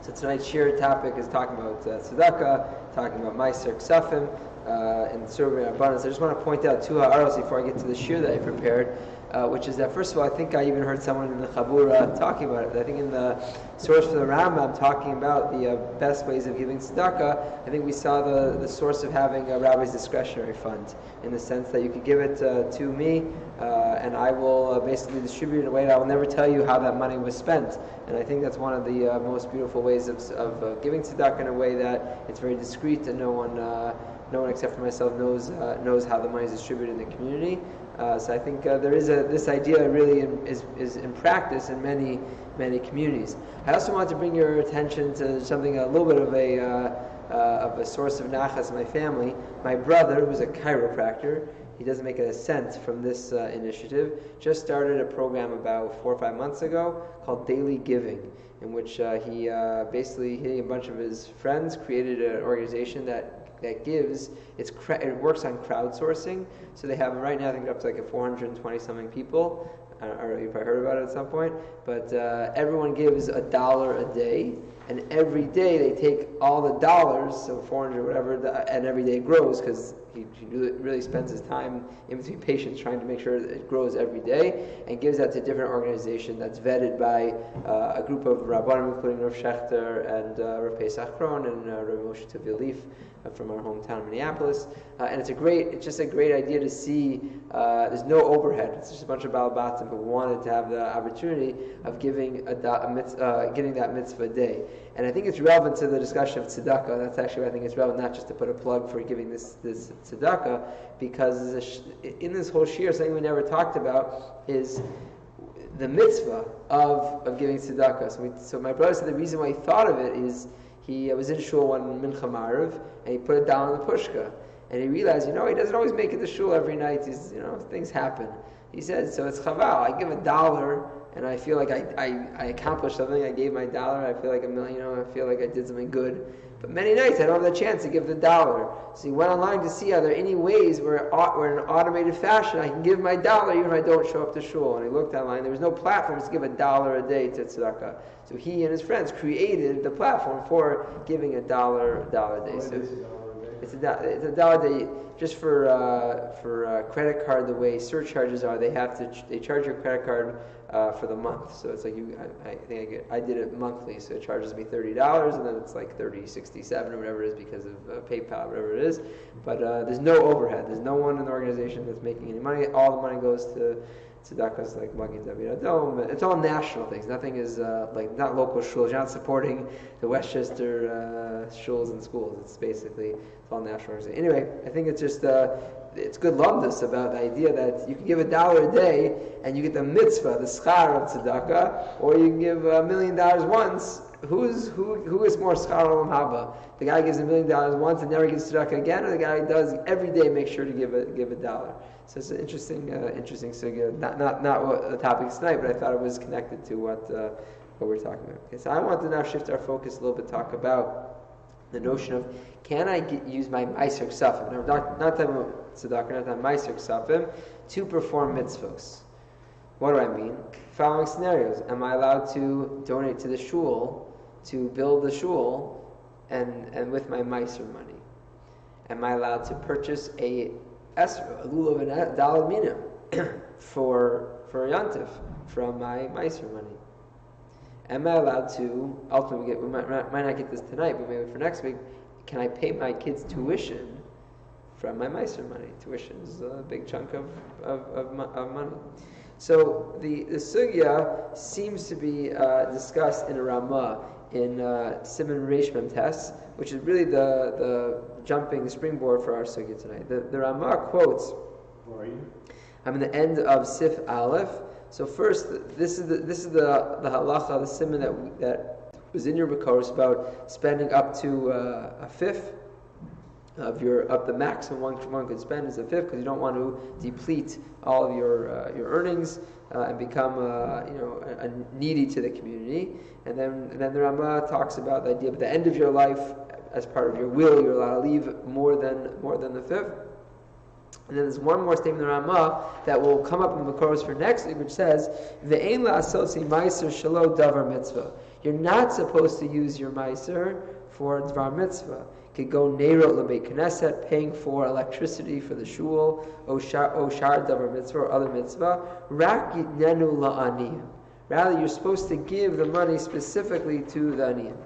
So tonight's shir topic is talking about Tzedaka, talking about Meiser Ksafim, and Tzurba and abundance. I just want to point out two ha'aros before I get to the shir that I prepared, which is that first of all, I think I even heard someone in the Chabura talking about it. I think in the source for the Rambam talking about the best ways of giving tzedakah, I think we saw the source of having a rabbi's discretionary fund, in the sense that you could give it to me, and I will basically distribute it in a way that I will never tell you how that money was spent. And I think that's one of the most beautiful ways of giving tzedakah in a way that it's very discreet and no one except for myself knows how the money is distributed in the community. So I think there is this idea really is in practice in many communities. I also want to bring your attention to something a little bit of a source of nachas in my family. My brother, who's a chiropractor, he doesn't make a cent from this initiative, just started a program about 4 or 5 months ago called Daily Giving, in which he and a bunch of his friends created an organization that gives. It works on crowdsourcing. So they have right now, I think, up to like 420 something people. I don't know if you've probably heard about it at some point, but everyone gives $1 a day, and every day they take all the dollars, so 400 whatever, and every day it grows because he really spends his time in between patients trying to make sure that it grows every day, and gives that to a different organization that's vetted by a group of Rabbanim, including Rav Shechter and Rav Pesach Kron and Rav Moshe Tavilif from our hometown of Minneapolis, and it's just a great idea to see. There's no overhead. It's just a bunch of Balabatim who wanted to have the opportunity of getting that mitzvah a day. And I think it's relevant to the discussion of tzedakah. That's actually why I think it's relevant, not just to put a plug for giving this tzedakah, because in this whole shir, something we never talked about is the mitzvah of giving tzedakah. So my brother said the reason why he thought of it is he was in shul one mincha marav, and he put it down in the pushka, and he realized, he doesn't always make it to shul every night. Things happen. He said, so it's chaval. I give $1, and I feel like I accomplished something. I gave my $1. I feel like I feel like I did something good. But many nights I don't have the chance to give the $1. So he went online to see are there any ways where in an automated fashion I can give my $1 even if I don't show up to shul. And he looked online. There was no platforms to give $1 a day to tzedakah. So he and his friends created the platform for giving $1 a day. So it's $1 a day. Just for credit card, the way surcharges are, they charge your credit card for the month. So it's like I did it monthly, so it charges me $30, and then it's like $30.67 or whatever it is because of PayPal, whatever it is. But there's no overhead. There's no one in the organization that's making any money. All the money goes to tzedakahs like Magid David Adom. It's all national things. Nothing is not local shuls. You're not supporting the Westchester shuls and schools. It's all national organization. Anyway, I think it's just it's good lumdus about the idea that you can give $1 a day and you get the mitzvah, the schar of tzedakah, or you can give $1 million once. Who is more schar olam haba? The guy gives $1 million once and never gives tzedakah again, or the guy who does every day make sure to give $1? So it's an interesting sugya. Not what the topic is tonight, but I thought it was connected to what we're talking about. Okay, so I want to now shift our focus a little bit, talk about the notion of, can I use my Meiser Ksafim? Now, not talking about tzedakah, not talking Meiser Ksafim, to perform mitzvos. What do I mean? Following scenarios. Am I allowed to donate to the shul, to build the shul, and with my Meiser money? Am I allowed to purchase a lulav and a dalad mina for Yantif from my Meiser money? Am I allowed to, ultimately, we might not get this tonight, but maybe for next week, can I pay my kids' tuition from my Meiser money? Tuition is a big chunk of money. So the sugya seems to be discussed in a Ramah in Siman Reish Mem Tes, which is really the springboard for our sugya tonight. The Ramah quotes, I'm in the end of Sif Aleph. So first, this is the halacha, the siman that was in your Makoros about spending up to a fifth of the maximum one could spend is a fifth, because you don't want to deplete all of your earnings and become a needy to the community. And then the Ramah talks about the idea of the end of your life, as part of your will, you're allowed to leave more than the fifth. And then there's one more statement in the Ramah that will come up in the Makoros for next week, which says, "Ve'ein la'asotzi ma'aser shelo davar mitzvah." You're not supposed to use your meiser for dvar mitzvah. Could go neirot lebeit knesset, paying for electricity for the shul, o shar davar mitzvah or other mitzvah. Rak yitnenu la'aniyim. Rather, you're supposed to give the money specifically to the aniyim.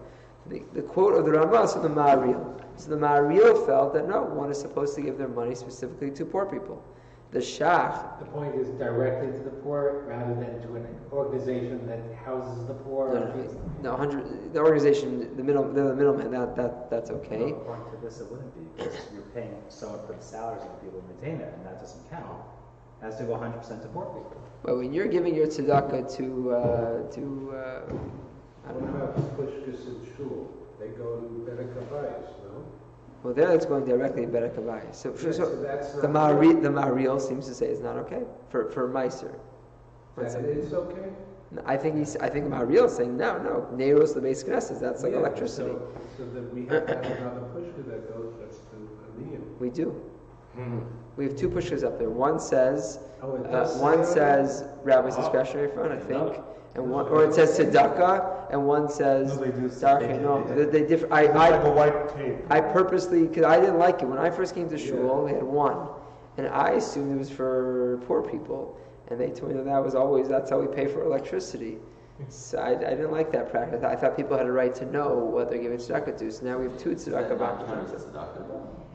The quote of the Ramah is from the Ma'aril. So the Ma'aril felt that no, one is supposed to give their money specifically to poor people. The Shach. The point is directly to the poor rather than to an organization that houses the poor. No, the organization, they're the middleman. That's okay. Well, according to this, it wouldn't be because you're paying someone for the salaries of the people who maintain it, and that doesn't count. It has to go 100% to poor people. But when you're giving your tzedakah to I don't know. What about pushkas and shul? They go to Tzedaka, no? Well, there it's going directly to Berek Havai. So that's the Ma'aril seems to say it's not okay for Meiser. It's okay? No, I think the Ma'aril is saying no. Neiros the base knesses. That's like electricity. So that we have to have another pushka that goes just to Aniyim. We do. We have two pushkas up there. One says rabbi's discretionary fund, I think, and one, or it says tzedaka, and one says darche. No, they differ. I purposely, because I didn't like it when I first came to shul. They had one, and I assumed it was for poor people, and they told me that's how we pay for electricity. So I didn't like that practice. I thought people had a right to know what they're giving tzedakah to. So now we have two tzedakah banks.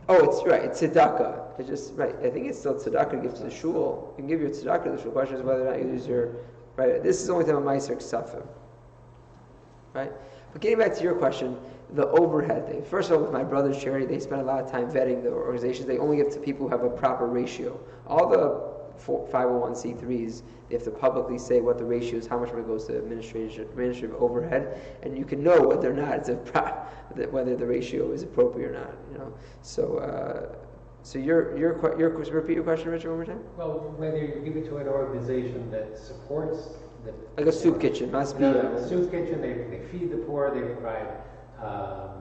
Oh, it's right. It's tzedakah. It's just right. I think it's still tzedakah to give to the shul. You can give your tzedakah to the shul. The question is whether or not you use your right. This is only time of meiser ksafim. Right. But getting back to your question, the overhead thing. First of all, with my brother's charity, they spend a lot of time vetting the organizations. They only give to people who have a proper ratio. All the 501c3s, they have to publicly say what the ratio is, how much money goes to administrative overhead, and you can know whether or not whether the ratio is appropriate or not. So repeat your question, Richard, one more time. Well, whether you give it to an organization that supports like a soup kitchen must be a soup kitchen. They feed the poor. They provide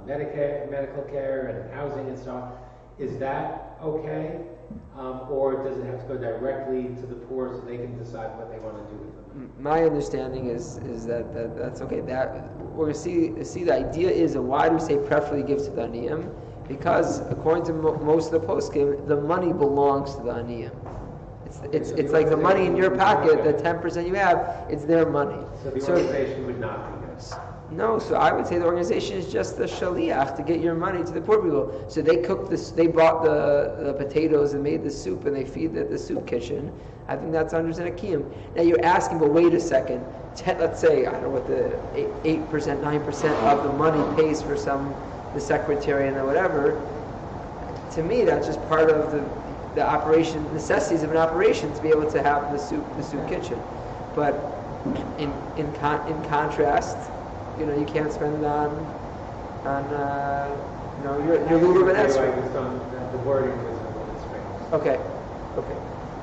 medical care and housing and so on. Is that okay? Or does it have to go directly to the poor so they can decide what they want to do with them? My understanding is that that's okay. That we're going to see the idea is that why do we say preferably give to the aniyim? Because according to most of the poskim, the money belongs to the aniyim. It's like the money in your pocket, the 10% you have, it's their money. So the organization would not do this. No, so I would say the organization is just the shaliach to get your money to the poor people. So they cooked this, they bought the potatoes and made the soup, and they feed the soup kitchen. I think that's 100% a kiyum. Now you're asking, but wait a second. Let's say, I don't know what the 8%, 9% of the money pays for the secretarian or whatever. To me, that's just part of the operation, necessities of an operation to be able to have the soup kitchen. But in contrast, you can't spend it on your Lulav and Esrei. The wording is strange. Okay.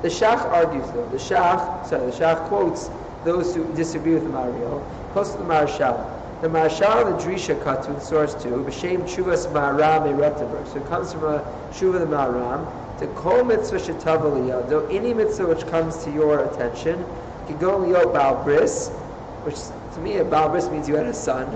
The Shach argues though. The Shach quotes those who disagree with the Ma'aril. Close to the Marashal. The Marashal, the Drisha Katu, source 2, B'Shem Chuvas Ma'aram Eretenberg. So it comes from a Shuva the Ma'aram. To kol mitzvah shetav aliyah, any mitzvah which comes to your attention, you go liyot bal bris, which to me a bal bris means you had a son,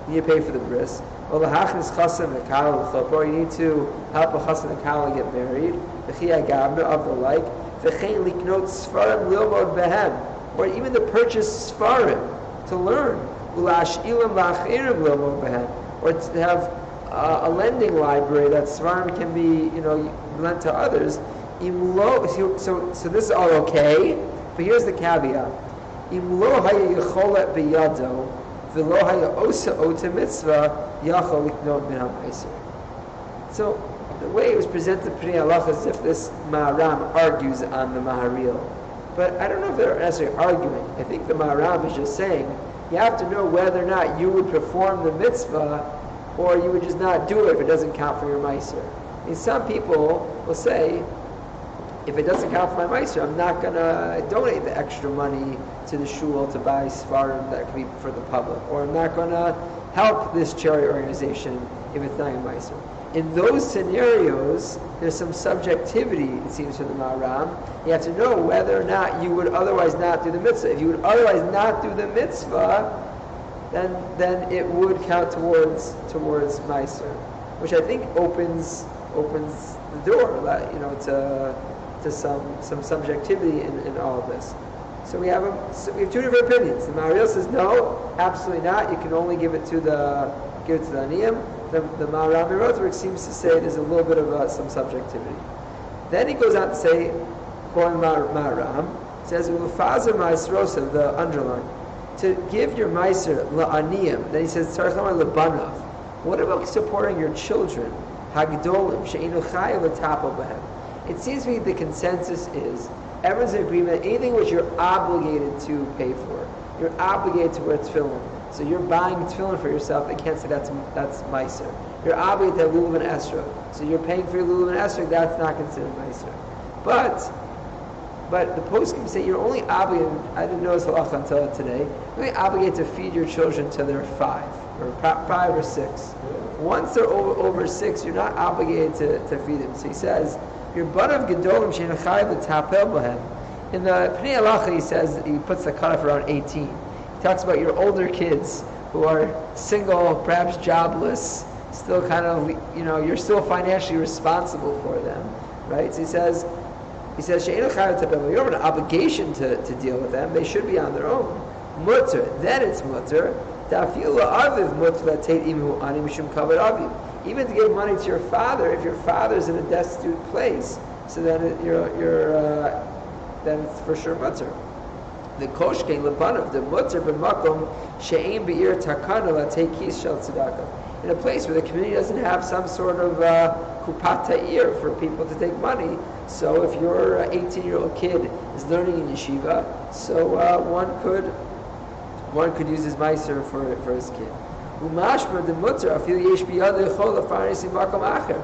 and you pay for the bris. Or lahachnis chasen v'kal l'chopor, you need to help a chasen and kal get married. V'chi agavna of the like. V'chein liknot sfarim lilmod behem, or even to purchase sfarim to learn. Ulash'ilam la'achirim lilmod behem, or to have a lending library that svarim can be, lent to others. So this is all okay, but here's the caveat. Imlo haya yicholet biyado, v'lo haya osa ota mitzvah, yachol liknot min ha'meiser. So the way it was presented Pnei Halach is as if this Ma'aram argues on the Maharil. But I don't know if they're necessarily arguing. I think the Ma'aram is just saying, you have to know whether or not you would perform the mitzvah or you would just not do it if it doesn't count for your meiser. Some people will say, if it doesn't count for my meiser, I'm not going to donate the extra money to the shul to buy svarim that could be for the public, or I'm not going to help this charity organization if it's not your meiser. In those scenarios, there's some subjectivity, it seems, for the Ma'aram. You have to know whether or not you would otherwise not do the mitzvah. If you would otherwise not do the mitzvah, then it would count towards Meiser, which I think opens the door, to some subjectivity in all of this. So we have two different opinions. The Maharil says no, absolutely not. You can only give it to the Aniyim. The Maharam Rothenberg seems to say there's a little bit of some subjectivity. Then he goes on to say, going Maharam, says Ufazer Ma'asrosa, the underline, to give your Meiser la'aniyim. Then he says Tzarchama lebanav. What about supporting your children? Hagdolim she'enu chayav l'tapel b'hem. It seems to me the consensus is everyone's in agreement. Anything which you're obligated to pay for, you're obligated to wear tefillin. So you're buying tefillin for yourself. They can't say that's Meiser. You're obligated to have lulav and esrog. So you're paying for your lulav and esrog. That's not considered Meiser. But the poskim say you're only obligated. I didn't know this halacha until today. You're only obligated to feed your children till they're 5 or 6. Once they're over 6, you're not obligated to feed them. So he says, "Your bun of gedolim she'en chayav l'tapel b'hem." In the Pnei Halacha, he says he puts the cutoff around 18. He talks about your older kids who are single, perhaps jobless, still kind of, you're still financially responsible for them, right? So he says, "She'en chayav l'tapel b'hem." You don't have an obligation to deal with them. They should be on their own. Mutter, then it's mutter. Even to give money to your father, if your father's in a destitute place, so then then it's for sure mutter. The koshkein lebanav, the mutter b'makom she'ein be'ir takana la'tekis shel tzedaka. In a place where the community doesn't have some sort of kupat ta'ir for people to take money. So if your 18-year-old kid is learning in yeshiva, so one could use his meiser for his kid. Umashma the mutter afil yesh biyad lechol lefarnes in makom acher.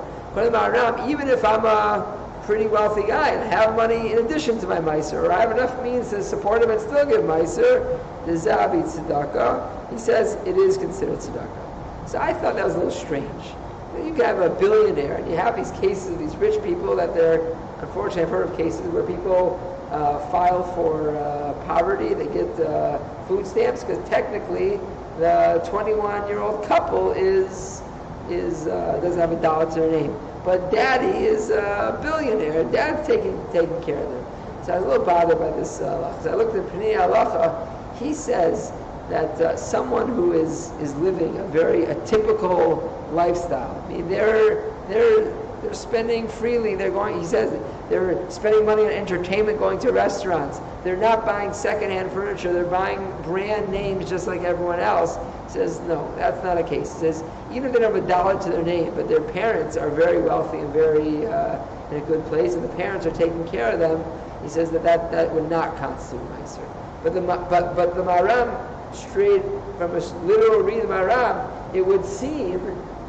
Even if I'm a pretty wealthy guy and I have money in addition to my meiser, or I have enough means to support him and still give meiser, the zabi tzedaka. He says it is considered tzedaka. So I thought that was a little strange. You can have a billionaire and you have these cases of these rich people that unfortunately I've heard of cases where people file for poverty, they get food stamps because technically the 21-year-old couple doesn't have a dollar to their name, but daddy is a billionaire. Dad's taking care of them. So I was a little bothered by this halacha. So I looked at Pnei Halacha. He says that someone who is living a typical lifestyle. I mean, they're spending freely. He says they're spending money on entertainment, going to restaurants. They're not buying secondhand furniture. They're buying brand names just like everyone else. He says, no, that's not a case. He says, even if they don't have a dollar to their name, but their parents are very wealthy and very in a good place, and the parents are taking care of them, he says that would not constitute Meiser. But the Maharam, straight from a literal reading of Maharam, it would seem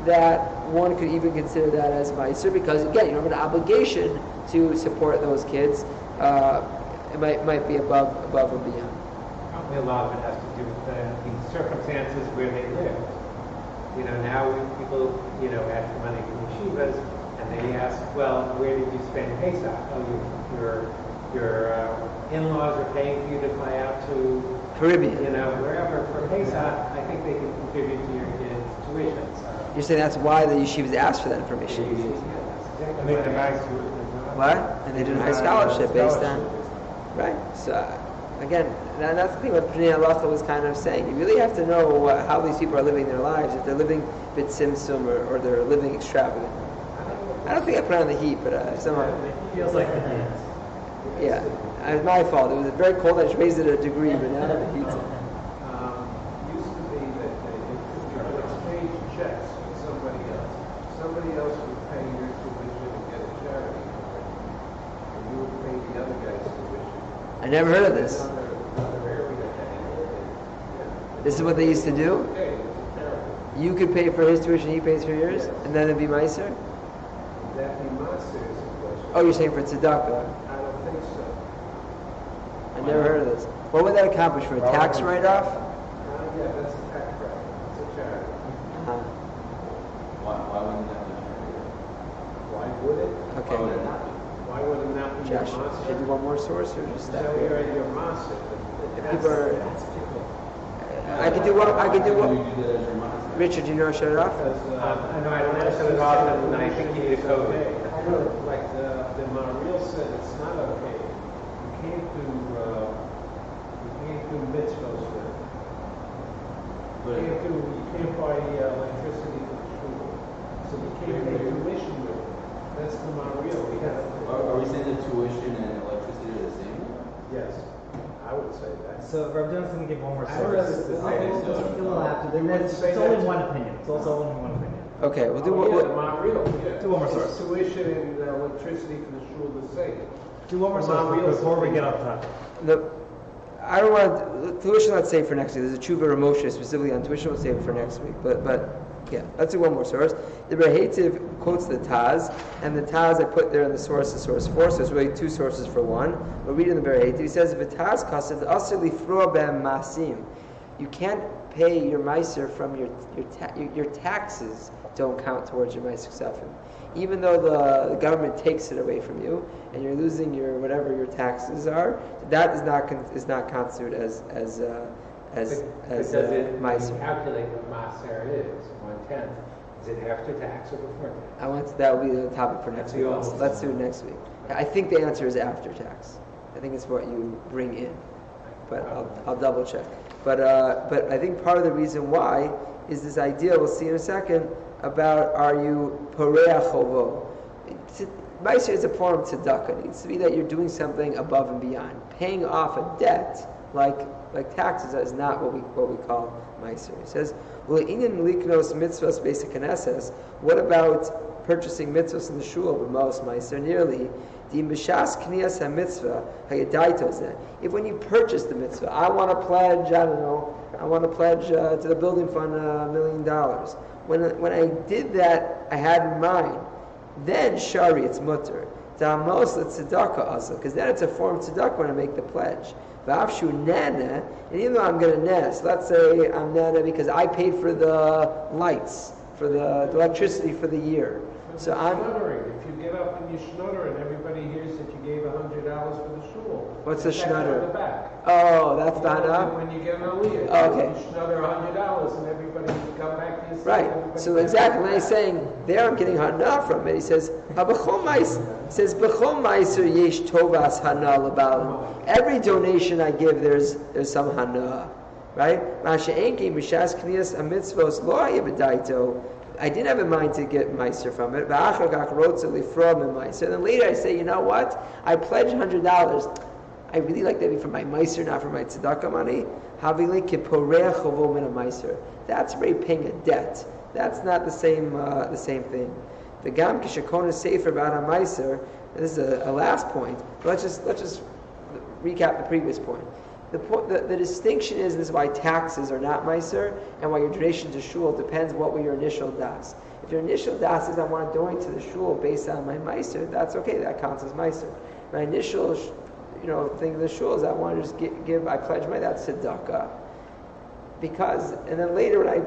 that one could even consider that as Meiser, because again, you don't have an obligation to support those kids. It might be above and beyond. Probably a lot of it has to do with the circumstances where they live. Now people, ask for money from yeshivas, and they ask, well, where did you spend Pesach? Oh, your in-laws are paying for you to fly out to Caribbean. Wherever for Pesach. I think they can contribute to your kids' tuition. So. You're saying that's why the yeshivas ask for that information? And they can what? And they do a high scholarship based on, right? So again, that's the thing what Pnei Halacha was kind of saying. You really have to know how these people are living their lives. If they're living bit simsum or they're living extravagant. I don't think I put on the heat, but somehow It feels like the heat. yeah, it's my fault. It was very cold. I just raised it a degree, but now the heat's on. Used to be that you would exchange checks with somebody else. Somebody else would pay your tuition and get a charity for it. And you would pay the other guy's tuition. I never heard of this. Another area. This is what they used to do? Okay, it's a charity. You could pay for his tuition, he pays for yours, and then it'd be Meiser? That be master is a question. Oh, you're saying for tzedakah. I don't think so. I never heard of this. What would that accomplish for a tax write-off? Yeah, that's a tax write. It's a charity. Uh-huh. Why wouldn't that be true? Why would it? Okay. Why would it not be Josh, your master? should you want more source or just that? So you're at your master. If people are, I could do one. I could do Why one. do you do that as your money? Richard, do you know how to shut it off? Because, I know I don't have to shut it off, and I think you need a code. I know, like the Maharil said, it's not okay. You can't do mitzvahs with it. You can't buy electricity for the shul. So you can't pay tuition with it. That's the Maharil. We have to. Are we saying that tuition and electricity are the same? Yes, I would say that. So Rav Jones going to give one more I source. don't know. I think so. He'll have to. You wouldn't It's say only that. one opinion. It's also only one opinion. Okay, we'll do Oh, what. yeah, the Maharil, yeah. Do one more It's source. Tuition and electricity for the shul the same. Do one more Well, source Maharil before we says- get off topic. I don't want tuition. Let's save for next week. There's a Tzurba Ramosha specifically on tuition. We'll save it for next week. But yeah, let's do one more source. The Rehativ quotes the Taz, and the Taz I put there in the source is source 4. So it's really two sources for one. We'll read in the Rehativ. He says, "If a Taz kasav asur lifroa b'hem masim," you can't pay your meiser from your taxes. Don't count towards your meiser ksefim. Even though the government takes it away from you and you're losing your whatever your taxes are, that is not constituted as Does it meiser. calculate what maaser is, 1/10? Is it after tax or before tax? That will be the topic for next week. That's the Let's do it next week. I think the answer is after tax. I think it's what you bring in, but I'll double check. But I think part of the reason why is this idea, we'll see in a second, about are you poreach chovo. Meiser is a form of tzedaka. It needs to be that you're doing something above and beyond. Paying off a debt like taxes is not what we call meiser. He says, "Ule'inin liknos mitzvahs basic knesses." What about purchasing mitzvahs in the shul? B'mos meiser nearly. The mishas knias ha-mitzvah hayadaitos. If when you purchase the mitzvah, I want to pledge to the building fund $1 million. When I did that, I had in mind, then shari, it's mutter. Da'amos tzedaka also, because then it's a form of tzedaka when I make the pledge. V'afshu nana, and even though I'm going to nest, let's say I'm nana because I paid for the lights, for the electricity for the year. So I'm. Schnuttering. If you get up and you schnutter and everybody hears that you gave $100 for the shul. What's a that's schnutter? on the back. Oh, that's the hana. When you get an aliyah, Okay. you schnutter $100 and everybody come back to your seat. Right. everybody So gets exactly when $100. he's saying there, I'm getting hana from it. He says, "Habachol mais." He says, "Bechol meiser yesh tovas hana lebalim." Every donation I give, there's some hana, right? Masha enki mishas knias amitzvos lo hayabadaito. I didn't have in mind to get meiser from it. And then later I say, you know what? I pledge $100. I really like that be for my meiser, not for my tzedakah money. That's already paying a debt. That's not the same thing. The gam kishakona sefer about a meiser. This is a last point. Let's just recap the previous point. The distinction is, this is why taxes are not meiser, and why your donation to shul depends what were your initial das. If your initial das is I want to donate to the shul based on my meiser, that's okay, that counts as meiser. My initial thing of the shul is I want to just give I pledge my, that's tzedakah. And then later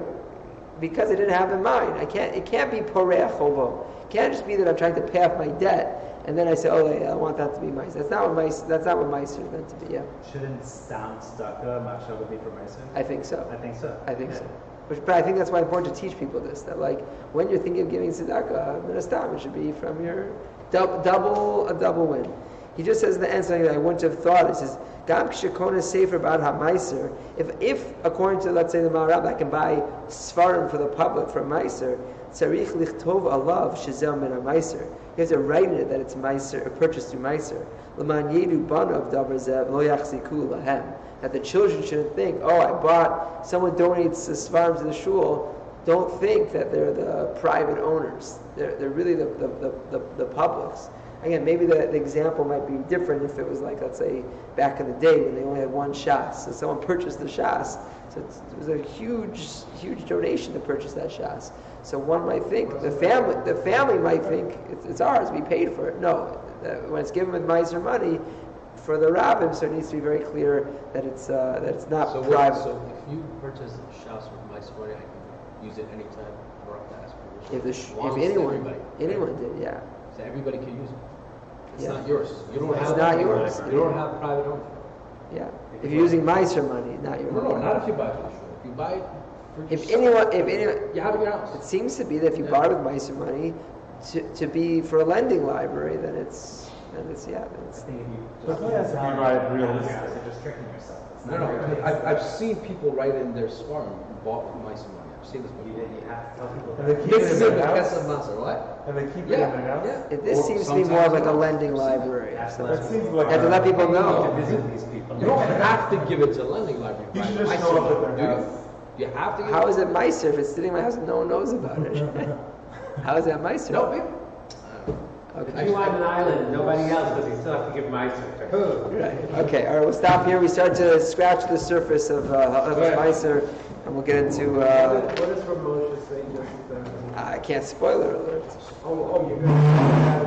because I didn't have in mind, it can't be poreach chovo. It can't just be that I'm trying to pay off my debt, and then I say, I want that to be meiser. That's not what meiser is meant to be. Yeah. Shouldn't sound tzedakah machshava be for meiser? I think so. I think so. But I think that's why it's important to teach people this. That when you're thinking of giving tzedakah, minastam, it should be from your double win. He just says in the end something that I wouldn't have thought. He says, "Gam k'shekona sefer about ha-meiser." If according to, let's say, the Maharab, I can buy svarim for the public for meiser, tzarich lichtov alav shezel min ha-meiser. You have to write in it that it's meiser, purchased through meiser. L'man yedu banav davar zev lo yachziku lahem. That the children shouldn't think, someone donates the svarim to the shul. Don't think that they're the private owners. They're really the publics. Again, maybe the example might be different if it was like, let's say, back in the day when they only had one shas. So someone purchased the shas. So it was a huge donation to purchase that shas. So one might think, the family might think, it's ours, we paid for it. No, when it's given with meiser money, for the rabbim, so it needs to be very clear that it's not private. So if you purchase shas with my money, I can use it anytime or up to ask permission. If anyone did, yeah. So everybody can use it. It's Yeah. not yours. You don't It's have not yours. You don't have private ownership. Yeah. If you're using meiser money, not your money. No, not if you buy it from the shul. You buy it for If yourself. anyone, You have it in your house. it seems to be that if you borrow with Meiser money to be for a lending library, then it's. I think if you But it has to be right realistic. You're just tricking yourself. It's No, not no, realistic. I've seen people write in their sparm who bought with mice and money. I've seen this You before. did, you have to tell people And they that. keep it This in is a their Casa house? Masa, what? And they keep it in their house? Yeah. This Or seems to be more of like a sometimes lending not. library. That's So That seems like. you have to let people You need know. to visit these people. You don't have to give it to a lending library. You should Buy just mice show and up at money, their do house. You have to give How is it Meiser if it's sitting in my house and no one knows about it? How is that Meiser? No, people. Okay. If you on an island, nobody else, because you still have to give Meiser to who? Right. Okay. All right. We'll stop here. We start to scratch the surface of Meiser, and we'll get into. What does Ramosha say just? I can't spoiler alert. Oh, you're going to.